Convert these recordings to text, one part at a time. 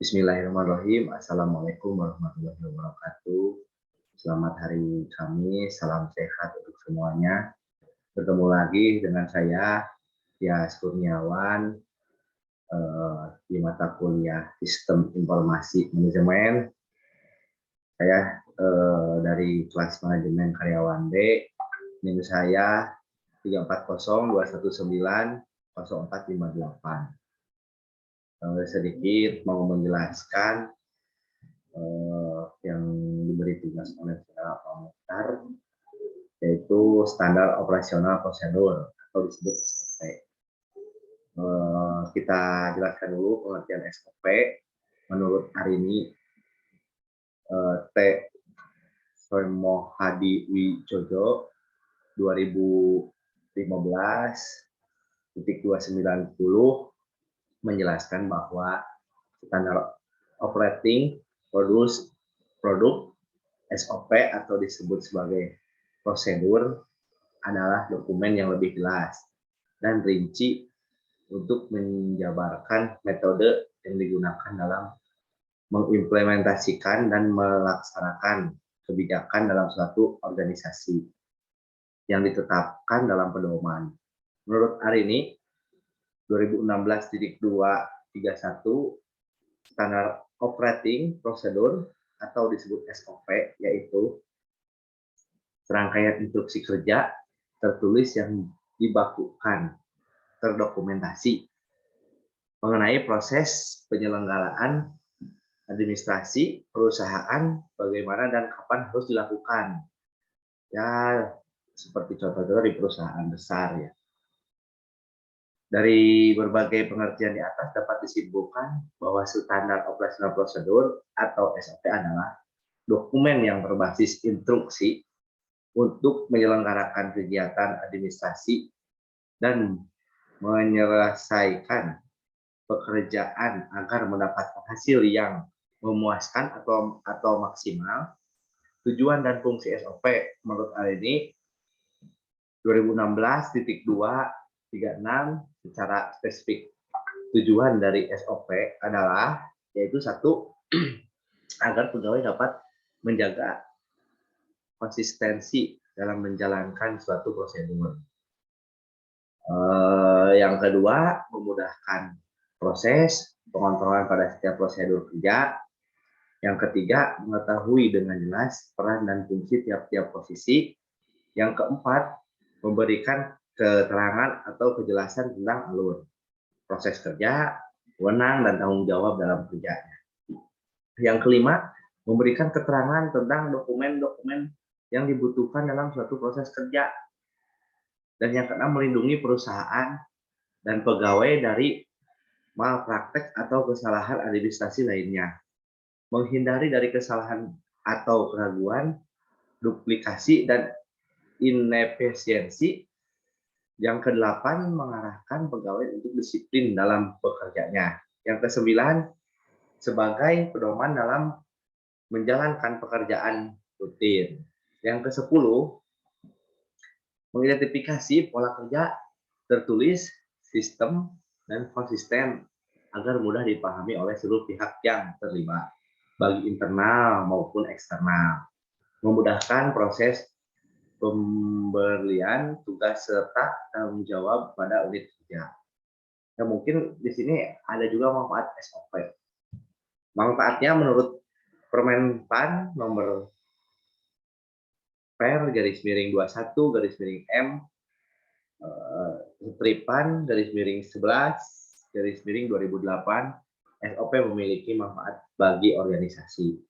Bismillahirrahmanirrahim. Assalamualaikum warahmatullahi wabarakatuh. Selamat hari Kamis, salam sehat untuk semuanya. Bertemu lagi dengan saya, Tias Kurniawan, di mata kuliah Sistem Informasi Manajemen. Saya dari kelas Manajemen Karyawan B. NIM saya 34021904588. Sedikit mau menjelaskan yang diberi tugas oleh saudara Pak Mukhtar, yaitu standar operasional prosedur atau disebut SOP. Kita jelaskan dulu pengertian SOP. Menurut Arini T. Soemo Hadi Wijojo 2015.290 menjelaskan bahwa standar operating produk SOP atau disebut sebagai prosedur adalah dokumen yang lebih jelas dan rinci untuk menjabarkan metode yang digunakan dalam mengimplementasikan dan melaksanakan kebijakan dalam suatu organisasi yang ditetapkan dalam pedoman. Menurut Arini 2016.231 standar operating prosedur atau disebut SOP yaitu serangkaian instruksi kerja tertulis yang dibakukan terdokumentasi mengenai proses penyelenggaraan administrasi perusahaan, bagaimana dan kapan harus dilakukan. Ya, seperti contoh-contoh di perusahaan besar ya. Dari berbagai pengertian di atas dapat disimpulkan bahwa standar operasional prosedur atau SOP adalah dokumen yang berbasis instruksi untuk menyelenggarakan kegiatan administrasi dan menyelesaikan pekerjaan agar mendapatkan hasil yang memuaskan atau maksimal. Tujuan dan fungsi SOP menurut Arini 2016.236 secara spesifik. Tujuan dari SOP adalah yaitu satu, agar pegawai dapat menjaga konsistensi dalam menjalankan suatu prosedur. Yang kedua, memudahkan proses pengontrolan pada setiap prosedur kerja. Yang ketiga, mengetahui dengan jelas peran dan fungsi tiap-tiap posisi. Yang keempat, memberikan keterangan atau kejelasan tentang alur proses kerja, wewenang dan tanggung jawab dalam kerjanya. Yang kelima, memberikan keterangan tentang dokumen-dokumen yang dibutuhkan dalam suatu proses kerja. Dan yang keenam, melindungi perusahaan dan pegawai dari malpraktek atau kesalahan administrasi lainnya. Menghindari dari kesalahan atau keraguan, duplikasi, dan inefisiensi. Yang kedelapan, mengarahkan pegawai untuk disiplin dalam bekerjanya. Yang kesembilan, sebagai pedoman dalam menjalankan pekerjaan rutin. Yang kesepuluh, mengidentifikasi pola kerja tertulis, sistem, dan konsisten agar mudah dipahami oleh seluruh pihak yang terlibat, bagi internal maupun eksternal. Memudahkan proses pemberian tugas serta tanggung jawab pada unit kerja. Ya, mungkin di sini ada juga manfaat SOP. Manfaatnya menurut Permenpan nomor per _21 _M Tripan _11 SOP memiliki manfaat bagi organisasi.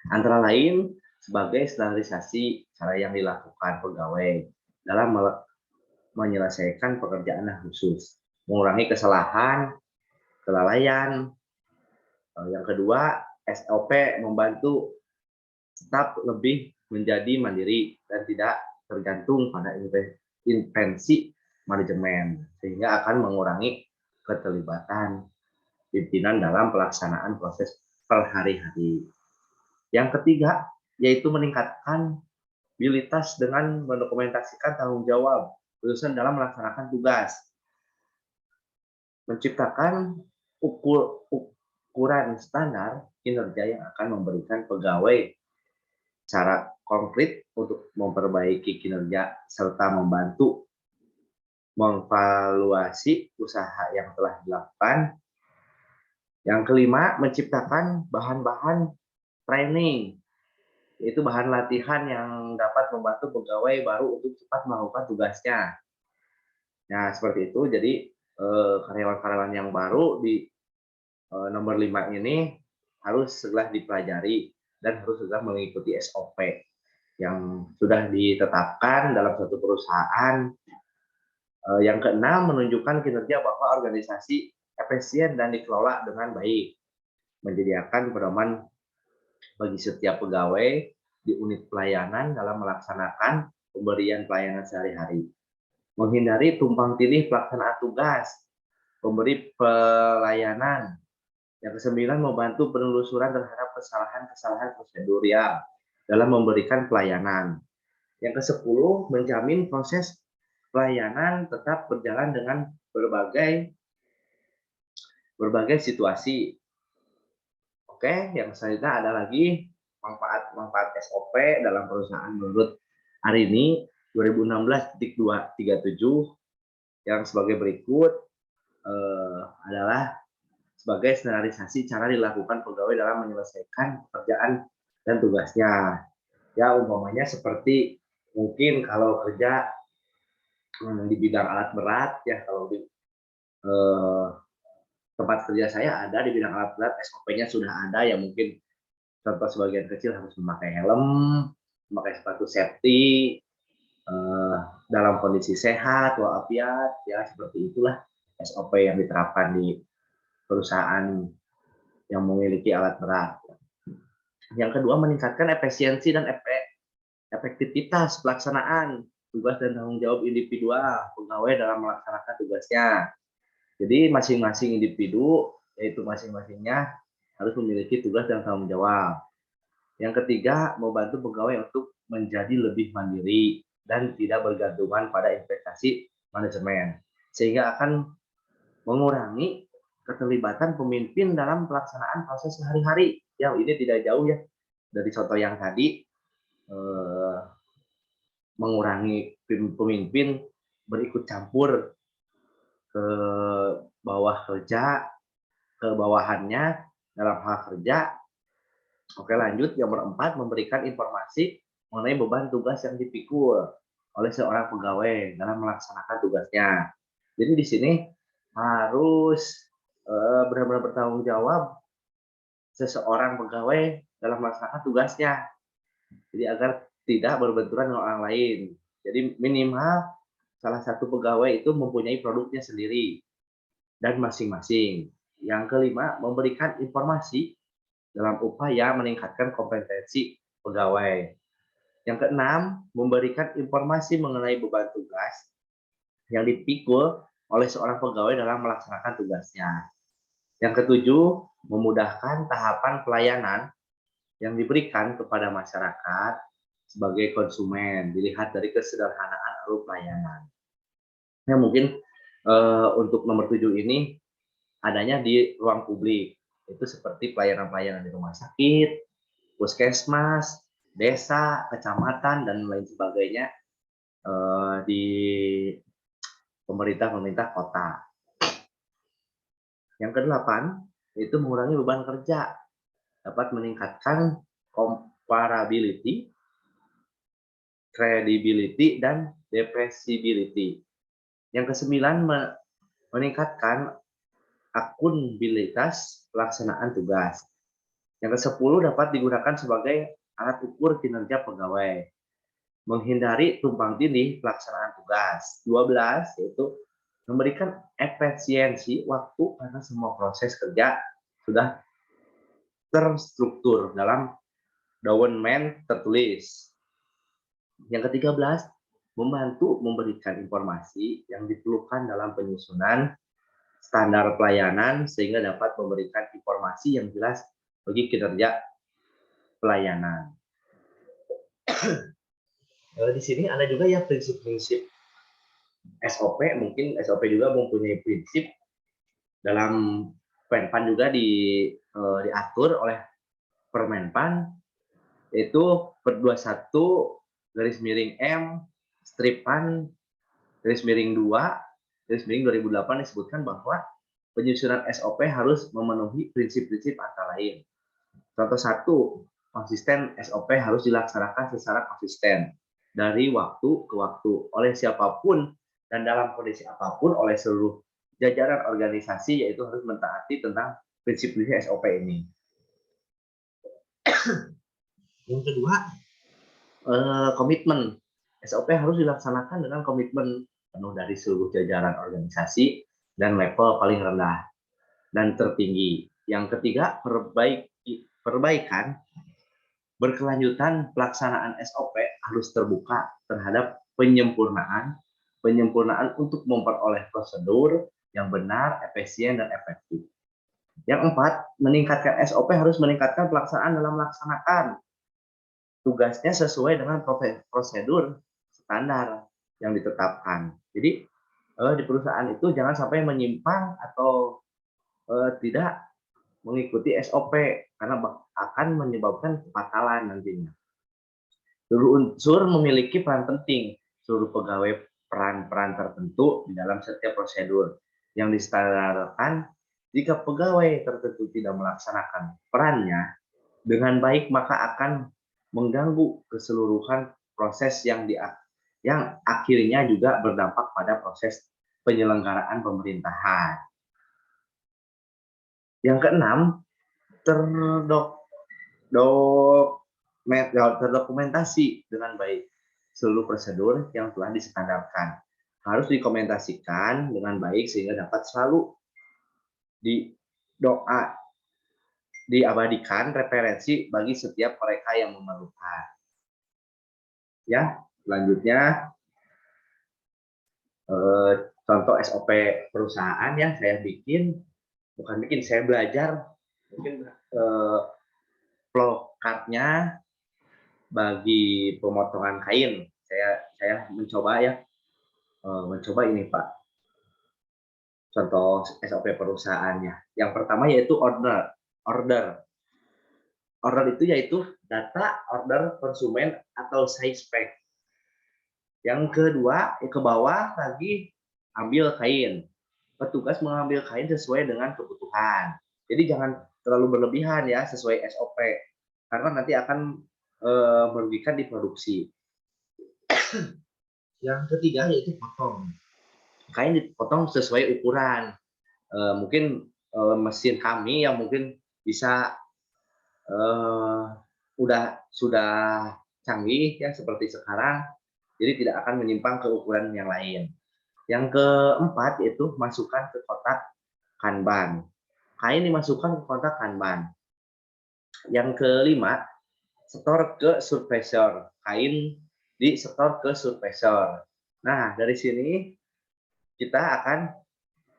Antara lain sebagai standarisasi cara yang dilakukan pegawai dalam menyelesaikan pekerjaan khusus, mengurangi kesalahan, kelalaian. Yang kedua, SOP membantu staf lebih menjadi mandiri dan tidak tergantung pada intervensi manajemen, sehingga akan mengurangi keterlibatan pimpinan dalam pelaksanaan proses per hari-hari. Yang ketiga, yaitu meningkatkan abilitas dengan mendokumentasikan tanggung jawab khususnya dalam melaksanakan tugas, menciptakan ukuran standar kinerja yang akan memberikan pegawai secara konkret untuk memperbaiki kinerja serta membantu mengevaluasi usaha yang telah dilakukan. Yang kelima, menciptakan bahan-bahan training, yaitu bahan latihan yang dapat membantu pegawai baru untuk cepat melakukan tugasnya. Nah, seperti itu. Jadi, karyawan-karyawan yang baru di nomor 5 ini harus segera dipelajari dan harus segera mengikuti SOP yang sudah ditetapkan dalam suatu perusahaan. Yang keenam, menunjukkan kinerja bahwa organisasi efisien dan dikelola dengan baik, menyediakan pedoman bagi setiap pegawai di unit pelayanan dalam melaksanakan pemberian pelayanan sehari-hari, menghindari tumpang tindih pelaksanaan tugas, pemberi pelayanan. Yang kesembilan, membantu penelusuran terhadap kesalahan-kesalahan prosedurial dalam memberikan pelayanan. Yang kesepuluh, menjamin proses pelayanan tetap berjalan dengan berbagai situasi. Oke, yang selanjutnya ada lagi manfaat SOP dalam perusahaan menurut Arini 2016.237 yang sebagai berikut adalah sebagai standarisasi cara dilakukan pegawai dalam menyelesaikan pekerjaan dan tugasnya. Ya, umpamanya seperti mungkin kalau kerja di bidang alat berat, ya kalau di tempat kerja saya ada di bidang alat berat, SOP-nya sudah ada, ya mungkin contoh sebagian kecil harus memakai helm, memakai sepatu safety, dalam kondisi sehat walafiat, ya seperti itulah SOP yang diterapkan di perusahaan yang memiliki alat berat. Yang kedua, meningkatkan efisiensi dan efektivitas pelaksanaan tugas dan tanggung jawab individual pegawai dalam melaksanakan tugasnya. Jadi masing-masing individu, yaitu masing-masingnya harus memiliki tugas dan tanggung jawab. Yang ketiga, membantu pegawai untuk menjadi lebih mandiri dan tidak bergantungan pada investasi manajemen, sehingga akan mengurangi keterlibatan pemimpin dalam pelaksanaan proses sehari-hari. Ya, ini tidak jauh ya dari contoh yang tadi, mengurangi pemimpin berikut campur ke bawah kerja, ke bawahannya dalam hal kerja. Oke, lanjut. Yang keempat, memberikan informasi mengenai beban tugas yang dipikul oleh seorang pegawai dalam melaksanakan tugasnya. Jadi di sini harus benar-benar bertanggung jawab seseorang pegawai dalam melaksanakan tugasnya. Jadi agar tidak berbenturan dengan orang lain. Jadi minimal salah satu pegawai itu mempunyai produknya sendiri dan masing-masing. Yang kelima, memberikan informasi dalam upaya meningkatkan kompetensi pegawai. Yang keenam, memberikan informasi mengenai beban tugas yang dipikul oleh seorang pegawai dalam melaksanakan tugasnya. Yang ketujuh, memudahkan tahapan pelayanan yang diberikan kepada masyarakat sebagai konsumen, dilihat dari kesederhanaan alur pelayanan. Nah, mungkin untuk nomor 7 ini adanya di ruang publik, itu seperti pelayanan-pelayanan di rumah sakit, puskesmas, desa, kecamatan, dan lain sebagainya di pemerintah kota. Yang kedelapan, itu mengurangi beban kerja, dapat meningkatkan comparability, credibility, dan depressibility. Yang kesembilan, meningkatkan akuntabilitas pelaksanaan tugas. Yang kesepuluh, dapat digunakan sebagai alat ukur kinerja pegawai, menghindari tumpang tindih pelaksanaan tugas. 12, yaitu memberikan efisiensi waktu karena semua proses kerja sudah terstruktur dalam dokumen tertulis. Yang ke-13, membantu memberikan informasi yang diperlukan dalam penyusunan standar pelayanan sehingga dapat memberikan informasi yang jelas bagi kinerja pelayanan. Di sini ada juga ya prinsip-prinsip SOP, mungkin SOP juga mempunyai prinsip dalam Penpan juga diatur oleh Permenpan, yaitu per 21 garis miring M stripan garis miring 2 garis miring 2008 disebutkan bahwa penyusunan SOP harus memenuhi prinsip-prinsip antara lain. Contoh 1, konsisten SOP harus dilaksanakan secara konsisten dari waktu ke waktu oleh siapapun dan dalam kondisi apapun oleh seluruh jajaran organisasi, yaitu harus mentaati tentang prinsip-prinsip SOP ini. Yang kedua, komitmen. SOP harus dilaksanakan dengan komitmen penuh dari seluruh jajaran organisasi dan level paling rendah dan tertinggi. Yang ketiga, perbaikan berkelanjutan pelaksanaan SOP harus terbuka terhadap penyempurnaan untuk memperoleh prosedur yang benar, efisien, dan efektif. Yang empat, meningkatkan SOP harus meningkatkan pelaksanaan dalam melaksanakan tugasnya sesuai dengan prosedur standar yang ditetapkan. Jadi di perusahaan itu jangan sampai menyimpang atau tidak mengikuti SOP karena akan menyebabkan kefatalan nantinya. Seluruh unsur memiliki peran penting. Seluruh pegawai peran-peran tertentu di dalam setiap prosedur yang distandarkan. Jika pegawai tertentu tidak melaksanakan perannya dengan baik, maka akan mengganggu keseluruhan proses yang akhirnya juga berdampak pada proses penyelenggaraan pemerintahan. Yang keenam, terdokumentasi dengan baik seluruh prosedur yang telah distandarkan. Harus dikomentasikan dengan baik sehingga dapat selalu diabadikan referensi bagi setiap mereka yang memerlukan. Ya, selanjutnya contoh SOP perusahaan yang saya saya belajar mungkin flowcard-nya bagi pemotongan kain. Saya mencoba ini Pak. Contoh SOP perusahaannya. Yang pertama yaitu order. Order itu yaitu data order konsumen atau size spec. Yang kedua, ke bawah lagi ambil kain. Petugas mengambil kain sesuai dengan kebutuhan. Jadi jangan terlalu berlebihan ya, sesuai SOP. Karena nanti akan merugikan di produksi. Yang ketiga yaitu potong. Kain dipotong sesuai ukuran. Mungkin mesin kami yang mungkin bisa sudah canggih ya seperti sekarang, jadi tidak akan menyimpang ke ukuran yang lain. Yang keempat yaitu masukkan ke kotak Kanban. Kain dimasukkan ke kotak Kanban. Yang kelima, setor ke survesor. Kain disetor ke survesor. Nah, dari sini kita akan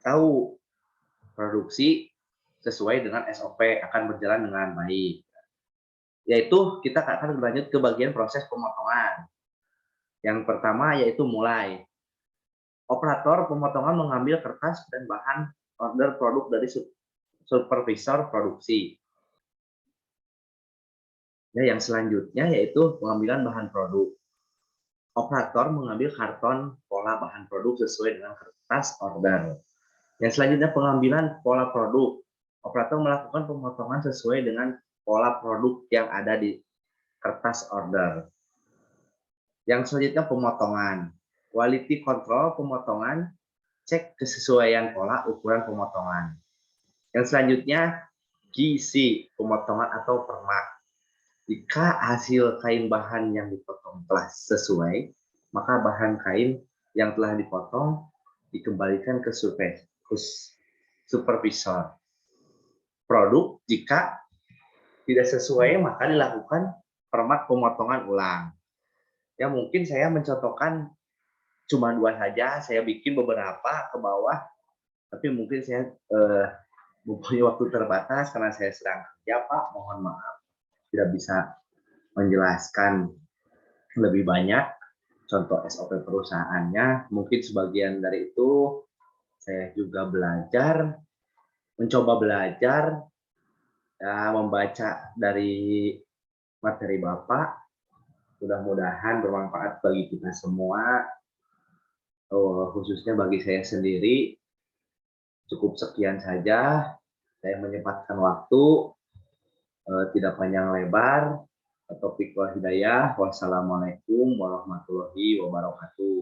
tahu produksi sesuai dengan SOP akan berjalan dengan baik. Yaitu kita akan berlanjut ke bagian proses pemotongan. Yang pertama yaitu mulai. Operator pemotongan mengambil kertas dan bahan order produk dari supervisor produksi. Ya, yang selanjutnya yaitu pengambilan bahan produk. Operator mengambil karton pola bahan produk sesuai dengan kertas order. Yang selanjutnya pengambilan pola produk. Operator melakukan pemotongan sesuai dengan pola produk yang ada di kertas order. Yang selanjutnya pemotongan. Quality control pemotongan, cek kesesuaian pola ukuran pemotongan. Yang selanjutnya GC pemotongan atau permak. Jika hasil kain bahan yang dipotong telah sesuai, maka bahan kain yang telah dipotong dikembalikan ke supervisor produk. Jika tidak sesuai, maka dilakukan permak pemotongan ulang. Ya, mungkin saya mencontohkan cuma 2 saja, saya bikin beberapa ke bawah, tapi mungkin saya mempunyai waktu terbatas karena saya sedang kerja Pak, mohon maaf tidak bisa menjelaskan lebih banyak contoh SOP perusahaannya. Mungkin sebagian dari itu saya juga belajar mencoba belajar, ya, membaca dari materi Bapak. Mudah-mudahan bermanfaat bagi kita semua, khususnya bagi saya sendiri. Cukup sekian saja, saya menyempatkan waktu, tidak panjang lebar. Taufiq wal hidayah. Wassalamualaikum warahmatullahi wabarakatuh.